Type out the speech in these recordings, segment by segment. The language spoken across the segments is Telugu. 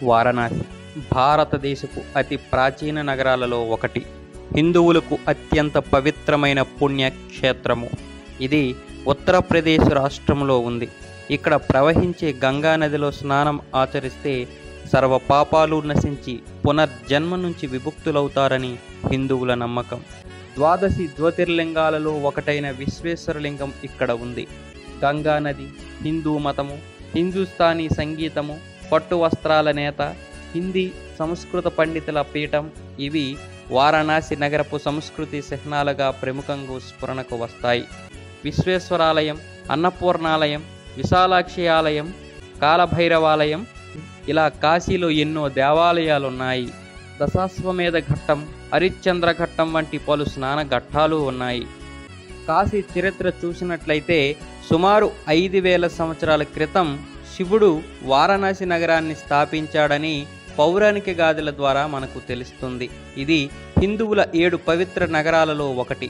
వారణాసి భారతదేశపు అతి ప్రాచీన నగరాలలో ఒకటి. హిందువులకు అత్యంత పవిత్రమైన పుణ్యక్షేత్రము. ఇది ఉత్తరప్రదేశ్ రాష్ట్రంలో ఉంది. ఇక్కడ ప్రవహించే గంగా నదిలో స్నానం ఆచరిస్తే సర్వ పాపాలు నశించి పునర్జన్మ నుంచి విముక్తులవుతారని హిందువుల నమ్మకం. ద్వాదశి జ్యోతిర్లింగాలలో ఒకటైన విశ్వేశ్వరలింగం ఇక్కడ ఉంది. గంగా నది, హిందూ మతము, హిందుస్థానీ సంగీతము, పట్టు వస్త్రాల నేత, హిందీ సంస్కృత పండితుల పీఠం ఇవి వారణాసి నగరపు సంస్కృతి చిహ్నాలుగా ప్రముఖంగా స్ఫురణకు వస్తాయి. విశ్వేశ్వరాలయం, అన్నపూర్ణాలయం, విశాలాక్షి ఆలయం, కాలభైరవాలయం ఇలా కాశీలో ఎన్నో దేవాలయాలున్నాయి. దశాశ్వమేధ ఘట్టం, హరిశ్చంద్ర ఘట్టం వంటి పలు స్నాన ఘట్టాలు ఉన్నాయి. కాశీ చరిత్ర చూసినట్లయితే సుమారు 5000 సంవత్సరాల క్రితం శివుడు వారణాసి నగరాన్ని స్థాపించాడని పౌరాణిక గాథల ద్వారా మనకు తెలుస్తుంది. ఇది హిందువుల 7 పవిత్ర నగరాలలో ఒకటి.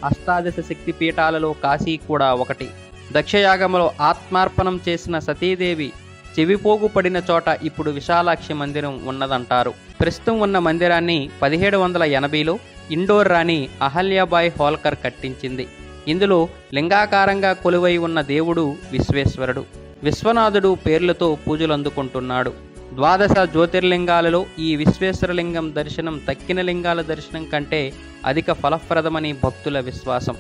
అష్టాదశ శక్తి పీఠాలలో కాశీ కూడా ఒకటి. దక్షయాగములో ఆత్మార్పణం చేసిన సతీదేవి చెవిపోగు పడిన చోట ఇప్పుడు విశాలాక్షి మందిరం ఉన్నదంటారు. ప్రస్తుతం ఉన్న మందిరాన్ని 1780లో ఇండోర్ రాణి అహల్యాబాయి హోల్కర్ కట్టించింది. ఇందులో లింగాకారంగా కొలువై ఉన్న దేవుడు విశ్వేశ్వరుడు, విశ్వనాథుడు పేర్లతో పూజలు అందుకుంటున్నాడు. ద్వాదశ జ్యోతిర్లింగాలలో ఈ విశ్వేశ్వరలింగం దర్శనం తక్కిన లింగాల దర్శనం కంటే అధిక ఫలప్రదమని భక్తుల విశ్వాసం.